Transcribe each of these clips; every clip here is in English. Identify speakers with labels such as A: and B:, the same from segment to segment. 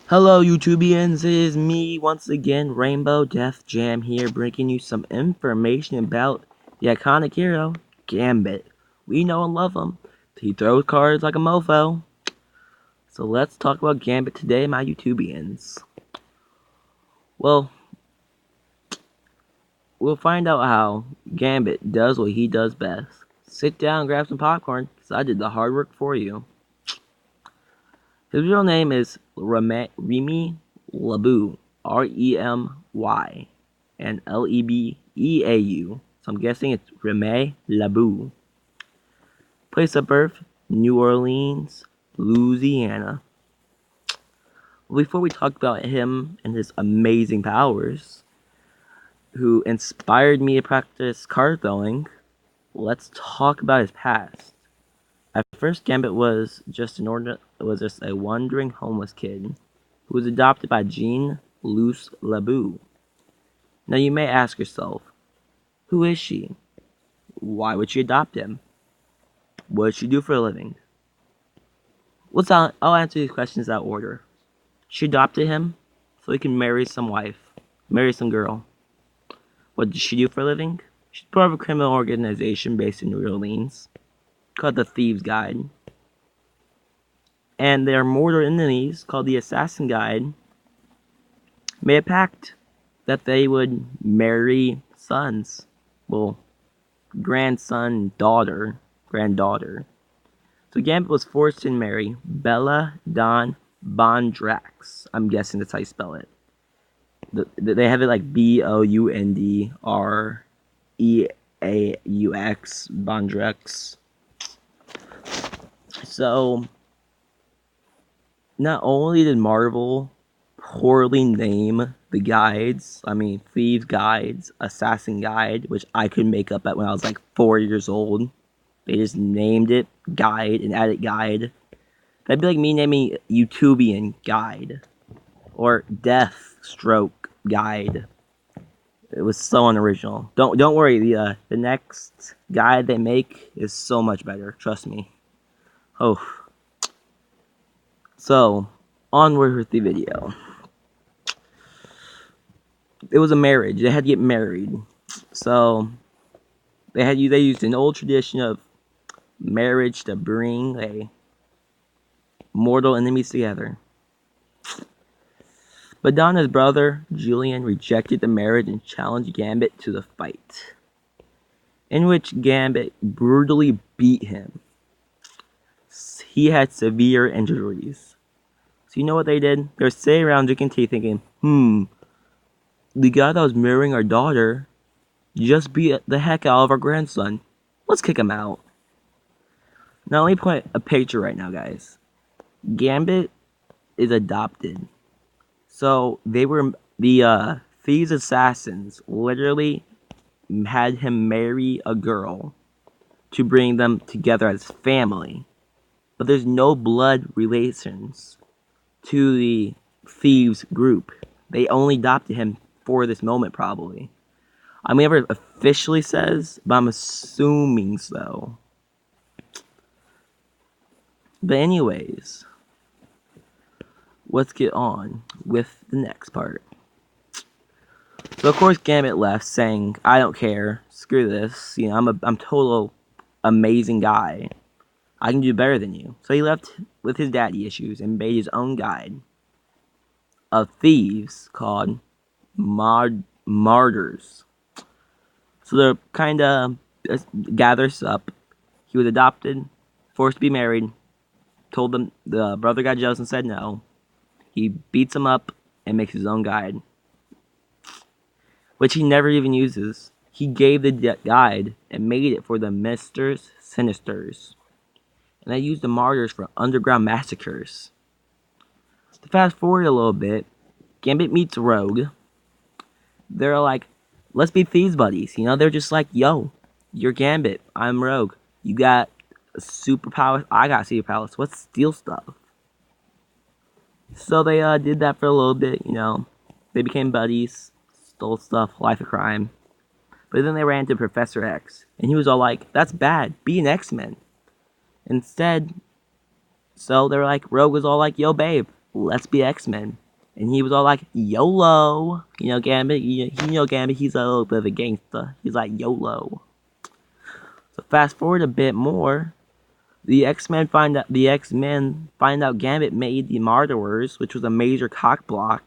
A: Hello YouTubians, it is me once again, Rainbow Death Jam here, bringing you some information about the iconic hero, Gambit. We know and love him. He throws cards like a mofo. So let's talk about Gambit today, my YouTubians. Well, we'll find out how Gambit does what he does best. Sit down and grab some popcorn, because I did the hard work for you. His real name is Remy Labou, R-E-M-Y, and L-E-B-E-A-U, so I'm guessing it's Remy Labou. Place of birth, New Orleans, Louisiana. Well, before we talk about him and his amazing powers, who inspired me to practice card throwing, let's talk about his past. At first, Gambit was just a wandering homeless kid who was adopted by Jean-Luce Labou. Now you may ask yourself, who is she? Why would she adopt him? What does she do for a living? I'll answer these questions out of order. She adopted him so he can marry some girl. What does she do for a living? She's part of a criminal organization based in New Orleans called the Thieves Guide. And their mortal enemies, called the Assassin Guide, made a pact that they would marry sons. Well, granddaughter. So Gambit was forced to marry Bella Don Bondrax. I'm guessing that's how you spell it. They have it like Boundreaux, Bondrax. So, not only did Marvel poorly name the guides, Thieves Guides, Assassin Guide, which I could make up at when I was like 4 years old. They just named it Guide and added Guide. That'd be like me naming YouTubian Guide. Or Deathstroke Guide. It was so unoriginal. Don't worry, the next guide they make is so much better. Trust me. Oh. So, onward with the video. It was a marriage. They had to get married. So, they used an old tradition of marriage to bring a mortal enemies together. But Donna's brother, Julian, rejected the marriage and challenged Gambit to the fight, in which Gambit brutally beat him. He had severe injuries. So you know what they did? They were sitting around drinking tea thinking, the guy that was marrying our daughter just beat the heck out of our grandson. Let's kick him out. Now let me point a picture right now, guys. Gambit is adopted. So the Thieves Assassins literally had him marry a girl to bring them together as family. But there's no blood relations to the Thieves group. They only adopted him for this moment, probably. Never officially says, but I'm assuming so. But anyways, let's get on with the next part. So of course Gambit left, saying, "I don't care. Screw this. I'm total amazing guy. I can do better than you." So he left with his daddy issues and made his own guide of thieves called Martyrs. So they're kind of gathers up. He was adopted, forced to be married. Told them the brother got jealous and said no. He beats him up and makes his own guide, which he never even uses. He gave the guide and made it for the Misters Sinisters, and they used the martyrs for underground massacres. To fast forward a little bit, Gambit meets Rogue. They're like, let's be thieves buddies. They're just like, yo, you're Gambit, I'm Rogue. You got superpowers, I got superpowers. Let's steal stuff. So they did that for a little bit, They became buddies, stole stuff, life of crime. But then they ran into Professor X, and he was all like, that's bad, be an X-Men. Instead, so they were like, Rogue was all like, yo babe, let's be X-Men. And he was all like, YOLO. Gambit, Gambit, he's a little bit of a gangster. He's like, YOLO. So fast forward a bit more, the X-Men find out Gambit made the Murderers, which was a major cock block.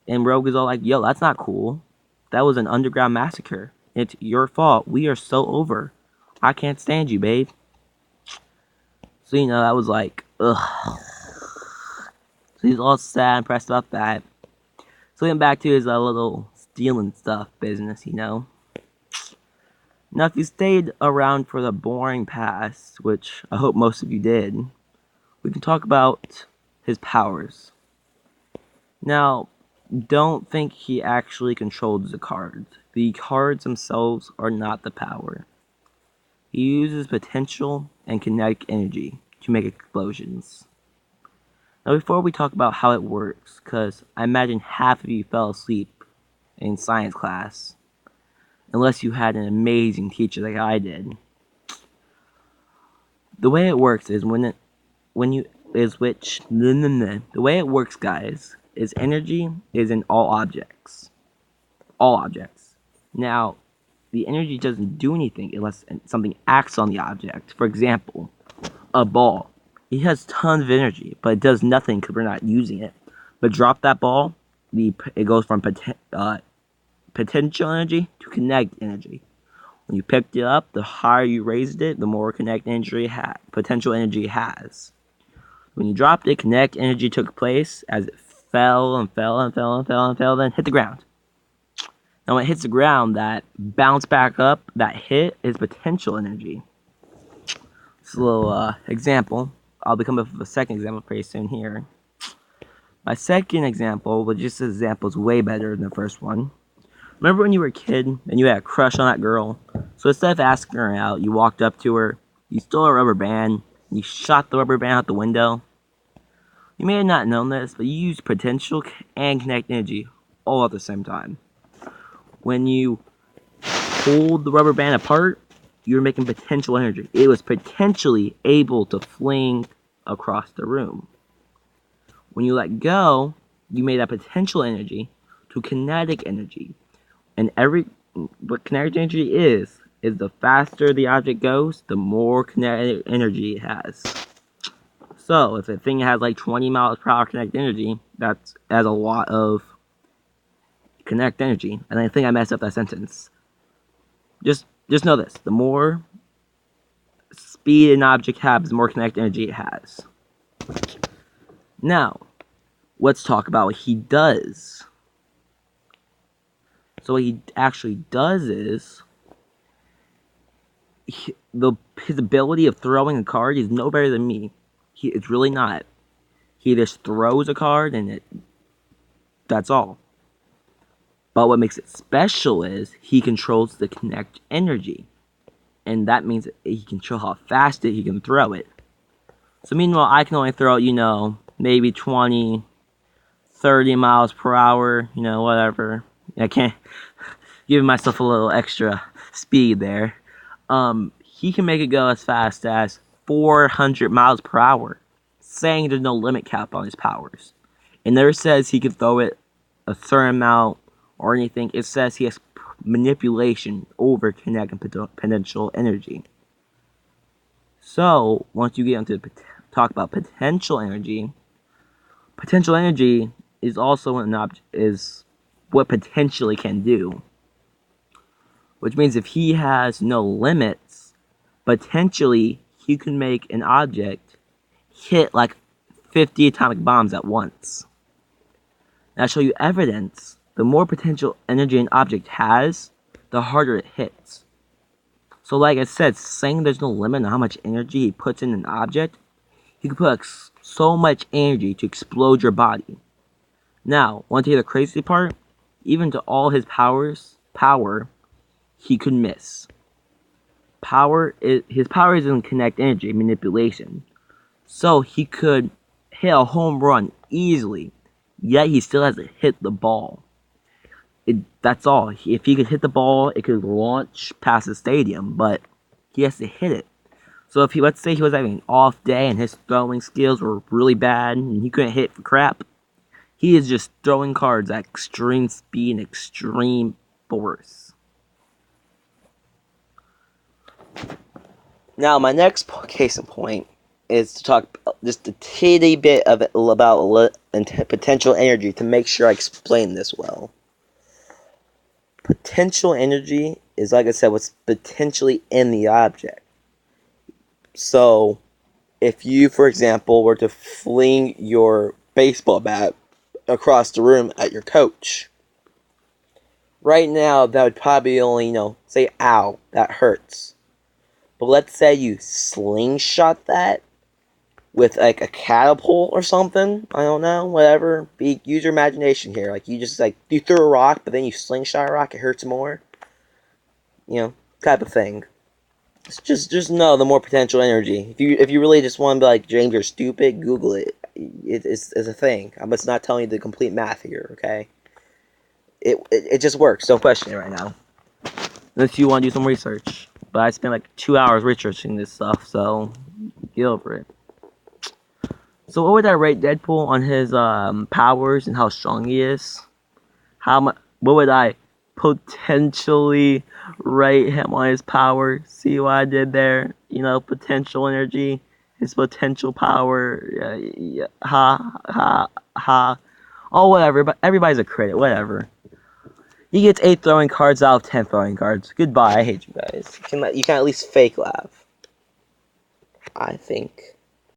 A: And Rogue is all like, yo, that's not cool. That was an underground massacre. It's your fault. We are so over. I can't stand you, babe. So, that was like, ugh. So he's all sad and pressed about that. So he went back to his little stealing stuff business, Now, if you stayed around for the boring past, which I hope most of you did, we can talk about his powers. Now, don't think he actually controls the cards. The cards themselves are not the power. He uses potential and kinetic energy to make explosions. Now, before we talk about how it works, because I imagine half of you fell asleep in science class, unless you had an amazing teacher like I did. The way it works is the way it works, guys, is energy is in all objects. All objects. Now, the energy doesn't do anything unless something acts on the object. For example, a ball. It has tons of energy, but it does nothing because we're not using it. But drop that ball, it goes from potential energy to kinetic energy. When you picked it up, the higher you raised it, the more potential energy it has. When you dropped it, kinetic energy took place as it fell and fell and fell and fell and fell, then hit the ground. Now when it hits the ground, that bounce back up, that hit is potential energy. It's a little example. I'll be coming up with a second example pretty soon here. My second example, this example is way better than the first one. Remember when you were a kid and you had a crush on that girl? So instead of asking her out, you walked up to her, you stole a rubber band, you shot the rubber band out the window. You may have not known this, but you used potential and kinetic energy all at the same time. When you pulled the rubber band apart, you were making potential energy. It was potentially able to fling across the room. When you let go, you made that potential energy to kinetic energy. And what kinetic energy is the faster the object goes, the more kinetic energy it has. So, if a thing has like 20 miles per hour kinetic energy, that has a lot of kinetic energy. And I think I messed up that sentence. Just know this. The more speed an object has, the more kinetic energy it has. Now, let's talk about what he does. So what he actually does is, his ability of throwing a card is no better than me. It's really not. He just throws a card and that's all. But what makes it special is he controls the kinetic energy. And that means that he can control how fast he can throw it. So meanwhile, I can only throw it, maybe 20, 30 miles per hour, whatever. I can't give myself a little extra speed there. He can make it go as fast as 400 miles per hour, saying there's no limit cap on his powers. It never says he can throw it a certain amount or anything. It says he has manipulation over kinetic and potential energy. So, once you get into talk about potential energy is also is what potentially can do. Which means if he has no limits, potentially he can make an object hit like 50 atomic bombs at once. And I'll show you evidence. The more potential energy an object has, the harder it hits. So like I said, saying there's no limit on how much energy he puts in an object, he can put so much energy to explode your body. Now, want to hear the crazy part? Even to all his power, he could miss. His power is in kinetic energy manipulation. So he could hit a home run easily, yet he still has to hit the ball. That's all. If he could hit the ball, it could launch past the stadium, but he has to hit it. So if let's say he was having an off day and his throwing skills were really bad and he couldn't hit for crap, he is just throwing cards at extreme speed and extreme force. Now, my next case in point is to talk just a teeny bit of it about potential energy to make sure I explain this well. Potential energy is, like I said, what's potentially in the object. So, if you, for example, were to fling your baseball bat across the room at your coach, right now that would probably only, say, ow, that hurts. But let's say you slingshot that with like a catapult or something. I don't know, whatever. Use your imagination here. Like you just you threw a rock, but then you slingshot a rock, it hurts more. Type of thing. It's just know the more potential energy. If you really just want to be like, James, you're stupid, Google it. It's a thing. I'm just not telling you the complete math here, okay? It just works. Don't question it right now. Unless you want to do some research. But I spent like 2 hours researching this stuff, so get over it. So what would I rate Deadpool on his powers and how strong he is? What would I potentially rate him on his power? See what I did there? Potential energy, his potential power. Yeah, ha. Oh, whatever. But everybody's a critic. Whatever. He gets 8 throwing cards out of 10 throwing cards. Goodbye. I hate you guys. You can at least fake laugh. I think.